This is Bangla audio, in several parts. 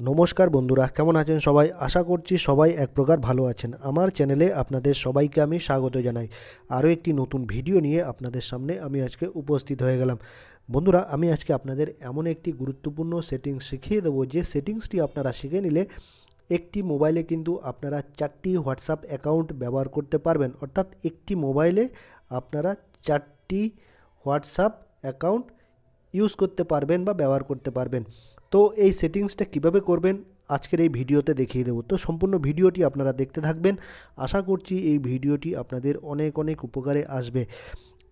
নমস্কার বন্ধুরা, কেমন আছেন সবাই? আশা করছি সবাই এক প্রকার ভালো আছেন। আমার চ্যানেলে আপনাদের সবাইকে আমি স্বাগত জানাই। আরও একটি নতুন ভিডিও নিয়ে আপনাদের সামনে আমি আজকে উপস্থিত হয়ে গেলাম। বন্ধুরা, আমি আজকে আপনাদের এমন একটি গুরুত্বপূর্ণ সেটিংস শিখিয়ে দেবো, যে সেটিংসটি আপনারা শিখে নিলে একটি মোবাইলে কিন্তু আপনারা 4টি হোয়াটসঅ্যাপ অ্যাকাউন্ট ব্যবহার করতে পারবেন। অর্থাৎ একটি মোবাইলে আপনারা 4টি হোয়াটসঅ্যাপ অ্যাকাউন্ট ইউজ করতে পারবেন বা ব্যবহার করতে পারবেন। তো এই সেটিংসটা কিভাবে করবেন আজকের এই ভিডিওতে দেখিয়ে দেবো। তো সম্পূর্ণ ভিডিওটি আপনারা দেখতে থাকবেন। আশা করছি এই ভিডিওটি আপনাদের অনেক অনেক উপকারে আসবে।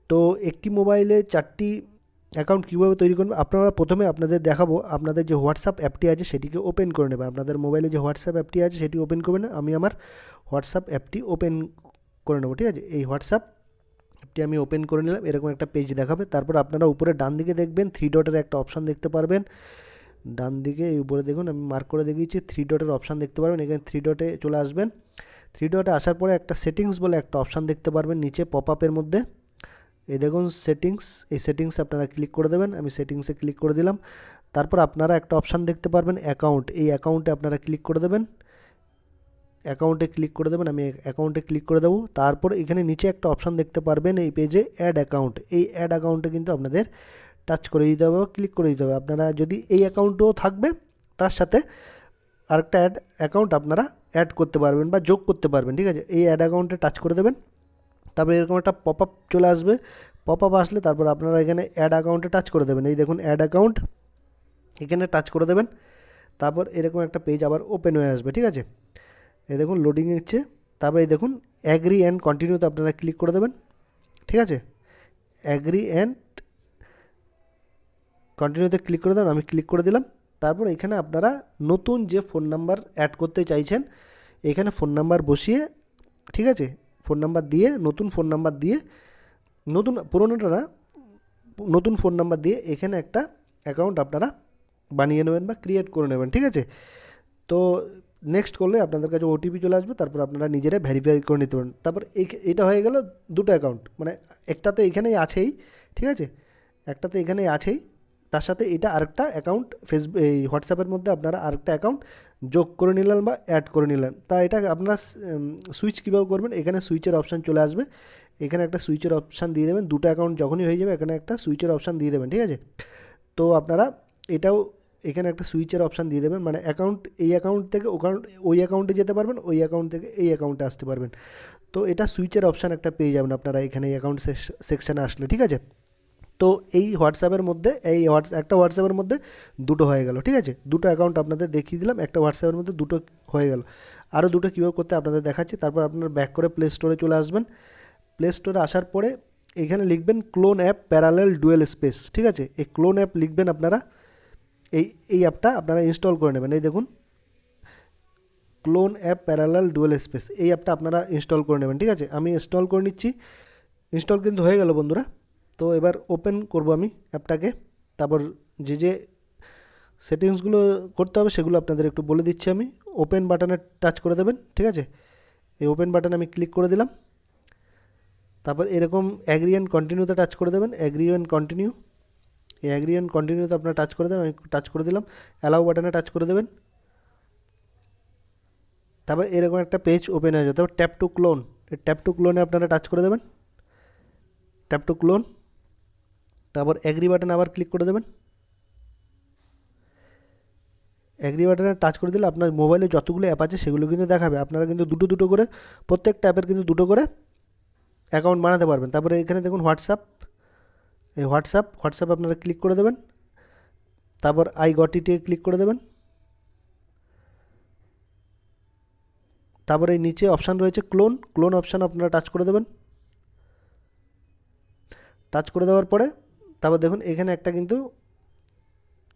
তো একটি মোবাইলে 4টি অ্যাকাউন্ট কীভাবে তৈরি করবেন, আপনারা প্রথমে আপনাদের দেখাবো। আপনাদের যে হোয়াটসঅ্যাপ অ্যাপটি আছে সেটিকে ওপেন করে নেবেন। আপনাদের মোবাইলে যে হোয়াটসঅ্যাপ অ্যাপটি আছে সেটি ওপেন করবেন। আমি আমার হোয়াটসঅ্যাপ অ্যাপটি ওপেন করে নেবো, ঠিক আছে। এই হোয়াটসঅ্যাপ অ্যাপটি আমি ওপেন করে নিলাম। এরকম একটা পেজ দেখাবে। তারপর আপনারা উপরে ডান দিকে দেখবেন 3 ডটের একটা অপশান দেখতে পারবেন। ডান দিকে এই উপরে দেখুন, আমি মার্ক করে দেখিয়েছি, 3 ডটের অপশান দেখতে পারবেন। এখানে 3 ডটে চলে আসবেন। 3 ডটে আসার পরে একটা সেটিংস বলে একটা অপশান দেখতে পারবেন নিচে পপ আপের মধ্যে। এই দেখুন সেটিংস, এই সেটিংসে আপনারা ক্লিক করে দেবেন। আমি সেটিংসে ক্লিক করে দিলাম। তারপর আপনারা একটা অপশান দেখতে পারবেন অ্যাকাউন্ট, এই অ্যাকাউন্টে আপনারা ক্লিক করে দেবেন। অ্যাকাউন্টে ক্লিক করে দেবেন, আমি অ্যাকাউন্টে ক্লিক করে দেবো। তারপর এখানে নিচে একটা অপশান দেখতে পারবেন এই পেজে অ্যাড অ্যাকাউন্ট, এই অ্যাড অ্যাকাউন্টে কিন্তু আপনাদের টাচ করে দিতে হবে বা ক্লিক করে দিতে হবে। আপনারা যদি এই অ্যাকাউন্টও থাকবে, তার সাথে আরেকটা অ্যাড অ্যাকাউন্ট আপনারা অ্যাড করতে পারবেন বা যোগ করতে পারবেন, ঠিক আছে। এই অ্যাড অ্যাকাউন্টে টাচ করে দেবেন। তারপরে এরকম একটা পপ আপ চলে আসবে। পপ আপ আসলে তারপর আপনারা এখানে অ্যাড অ্যাকাউন্টে টাচ করে দেবেন। এই দেখুন অ্যাড অ্যাকাউন্ট, এখানে টাচ করে দেবেন। তারপর এরকম একটা পেজ আবার ওপেন হয়ে আসবে, ঠিক আছে। এই দেখুন লোডিং নিচ্ছে। তারপরে এই দেখুন অ্যাগ্রি অ্যান্ড কন্টিনিউতে আপনারা ক্লিক করে দেবেন, ঠিক আছে। অ্যাগ্রি অ্যান্ড কন্টিনিউতে ক্লিক করে দেবেন, আমি ক্লিক করে দিলাম। তারপর এখানে আপনারা নতুন যে ফোন নাম্বার অ্যাড করতে চাইছেন, এখানে ফোন নাম্বার বসিয়ে, ঠিক আছে, ফোন নাম্বার দিয়ে, নতুন ফোন নাম্বার দিয়ে, নতুন পুরোনোটা না, নতুন ফোন নাম্বার দিয়ে এখানে একটা অ্যাকাউন্ট আপনারা বানিয়ে নেবেন বা ক্রিয়েট করে নেবেন, ঠিক আছে। তো নেক্সট করলে আপনাদের কাছে ওটিপি চলে আসবে। তারপর আপনারা নিজেরা ভেরিফাই করে নিতে পারেন। তারপর এটা হয়ে গেল দুটো অ্যাকাউন্ট, মানে একটা তো এখানেই আছেই, ঠিক আছে, একটা তো এখানেই আছেই, তার সাথে এটা আরেকটা অ্যাকাউন্ট ফেসবুক এই হোয়াটসঅ্যাপের মধ্যে আপনারা আরেকটা অ্যাকাউন্ট যোগ করে নিলেন বা অ্যাড করে নিলেন। তা এটা আপনারা সুইচ কীভাবে করবেন, এখানে সুইচের অপশান চলে আসবে। এখানে একটা সুইচের অপশান দিয়ে দেবেন। দুটো অ্যাকাউন্ট যখনই হয়ে যাবে এখানে একটা সুইচের অপশান দিয়ে দেবেন, ঠিক আছে। তো আপনারা এটাও এখানে একটা সুইচের অপশান দিয়ে দেবেন, মানে অ্যাকাউন্ট এই অ্যাকাউন্ট থেকে ওই অ্যাকাউন্টে যেতে পারবেন, ওই অ্যাকাউন্ট থেকে এই অ্যাকাউন্টে আসতে পারবেন। তো এটা সুইচের অপশান একটা পেয়ে যাবেন আপনারা এখানে এই অ্যাকাউন্ট সেকশানে আসলে, ঠিক আছে। তো এই হোয়াটসঅ্যাপের মধ্যে একটা হোয়াটসঅ্যাপের মধ্যে দুটো হয়ে গেল, ঠিক আছে। দুটো অ্যাকাউন্ট আপনাদের দেখিয়ে দিলাম, একটা হোয়াটসঅ্যাপের মধ্যে দুটো হয়ে গেল। আরও দুটো কীভাবে করতে আপনাদের দেখাচ্ছি। তারপর আপনারা ব্যাক করে প্লে স্টোরে চলে আসবেন। প্লে স্টোরে আসার পরে এখানে লিখবেন clone app parallel dual space, ঠিক আছে। এই ক্লোন অ্যাপ লিখবেন আপনারা। এই অ্যাপটা আপনারা ইনস্টল করে নেবেন। এই দেখুন clone app parallel dual space, এই অ্যাপটা আপনারা ইনস্টল করে নেবেন, ঠিক আছে। আমি ইনস্টল করে নিচ্ছি। ইনস্টল কিন্তু হয়ে গেল বন্ধুরা। তো এবার ওপেন করব আমি অ্যাপটাকে। তারপর যে সেটিংসগুলো করতে হবে সেগুলো আপনাদের একটু বলে দিচ্ছি আমি। ওপেন বাটনে টাচ করে দেবেন, ঠিক আছে। এই ওপেন বাটনে আমি ক্লিক করে দিলাম। তারপর এরকম অ্যাগ্রি অ্যান্ড কন্টিনিউতে টাচ করে দেবেন, অ্যাগ্রি অ্যান্ড কন্টিনিউ। এই অ্যাগ্রি অ্যান্ড কন্টিনিউতে আপনারা টাচ করে দেবেন, আমি টাচ করে দিলাম। অ্যালাউ বাটনে টাচ করে দেবেন। তারপর এরকম একটা পেজ ওপেন হয়ে যাবে। তারপর ট্যাপ টু ক্লোন, এই ট্যাপ টু ক্লোনে আপনারা টাচ করে দেবেন, ট্যাপ টু ক্লোন। তারপর অ্যাগ্রি বাটনে আবার ক্লিক করে দেবেন। অ্যাগ্রি বাটনে টাচ করে দিলে আপনার মোবাইলে যতগুলো অ্যাপ আছে সেগুলো কিন্তু দেখাবে। আপনারা কিন্তু দুটো দুটো করে, প্রত্যেকটা অ্যাপের কিন্তু দুটো করে অ্যাকাউন্ট বানাতে পারবেন। তারপরে এখানে দেখুন হোয়াটসঅ্যাপ, এই হোয়াটসঅ্যাপ আপনারা ক্লিক করে দেবেন। তারপর আই গট ইটে ক্লিক করে দেবেন। তারপরে এই নিচে অপশান রয়েছে ক্লোন অপশান আপনারা টাচ করে দেবেন। টাচ করে দেওয়ার পরে তারপর দেখুন এখানে একটা কিন্তু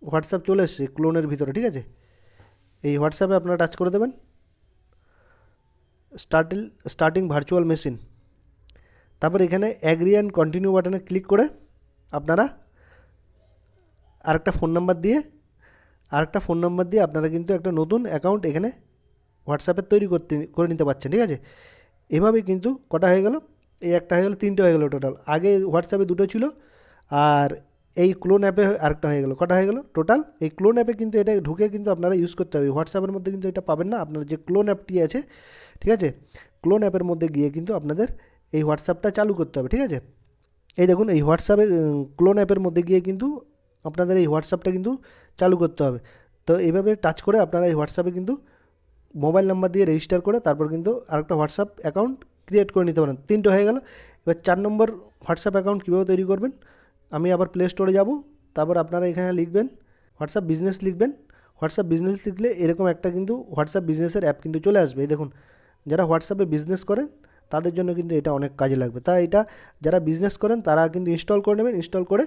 হোয়াটসঅ্যাপ চলে এসছে ক্লোনের ভিতরে, ঠিক আছে। এই হোয়াটসঅ্যাপে আপনারা টাচ করে দেবেন। Starting virtual machine. তারপর এখানে অ্যাগ্রি অ্যান্ড কন্টিনিউ বাটনে ক্লিক করে আপনারা আরেকটা ফোন নাম্বার দিয়ে আপনারা কিন্তু একটা নতুন অ্যাকাউন্ট এখানে হোয়াটসঅ্যাপে তৈরি করে নিতে পারছেন, ঠিক আছে। এভাবেই কিন্তু কটা হয়ে গেল, এই একটা হয়ে গেল, তিনটে হয়ে গেল টোটাল। আগে হোয়াটসঅ্যাপে দুটো ছিল, আর এই ক্লোন অ্যাপে আরেকটা হয়ে গেল, কটা হয়ে গেল টোটাল। এই ক্লোন অ্যাপে কিন্তু এটা ঢুকে কিন্তু আপনারা ইউজ করতে হবে। হোয়াটসঅ্যাপের মধ্যে কিন্তু এটা পাবেন না, আপনার যে ক্লোন অ্যাপটি আছে, ঠিক আছে, ক্লোন অ্যাপের মধ্যে গিয়ে কিন্তু আপনাদের এই হোয়াটসঅ্যাপটা চালু করতে হবে, ঠিক আছে। এই দেখুন এই হোয়াটসঅ্যাপে ক্লোন অ্যাপের মধ্যে গিয়ে কিন্তু আপনাদের এই হোয়াটসঅ্যাপটা কিন্তু চালু করতে হবে। তো এইভাবে টাচ করে আপনারা এই হোয়াটসঅ্যাপে কিন্তু মোবাইল নাম্বার দিয়ে রেজিস্টার করে তারপর কিন্তু আরেকটা হোয়াটসঅ্যাপ অ্যাকাউন্ট ক্রিয়েট করে নিতে পারেন। 3টে হয়ে গেল। এবার 4 নম্বর হোয়াটসঅ্যাপ অ্যাকাউন্ট কীভাবে তৈরি করবেন, আমি আবার প্লে স্টোরে যাব, তারপর আপনারা এখানে লিখবেন হোয়াটসঅ্যাপ বিজনেস লিখবেন। হোয়াটসঅ্যাপ বিজনেস লিখলে এরকম একটা কিন্তু হোয়াটসঅ্যাপ বিজনেসের অ্যাপ কিন্তু চলে আসবে। এই দেখুন, যারা হোয়াটসঅ্যাপে বিজনেস করেন তাদের জন্য কিন্তু এটা অনেক কাজে লাগবে। তাই এটা যারা বিজনেস করেন তারা কিন্তু ইনস্টল করে নেবেন। ইনস্টল করে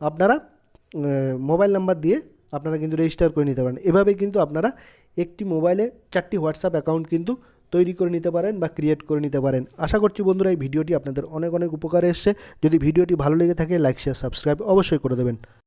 আপনারা মোবাইল নাম্বার দিয়ে আপনারা কিন্তু রেজিস্টার করে নিতে পারেন। এভাবে কিন্তু আপনারা একটি মোবাইলে 4টি হোয়াটসঅ্যাপ অ্যাকাউন্ট কিন্তু তৈরি করে নিতে পারেন বা ক্রিয়েট করে নিতে পারেন। আশা করছি বন্ধুরা এই ভিডিওটি আপনাদের অনেক অনেক উপকারে এসছে। যদি ভিডিওটি ভালো লেগে থাকে লাইক শেয়ার সাবস্ক্রাইব অবশ্যই করে দেবেন।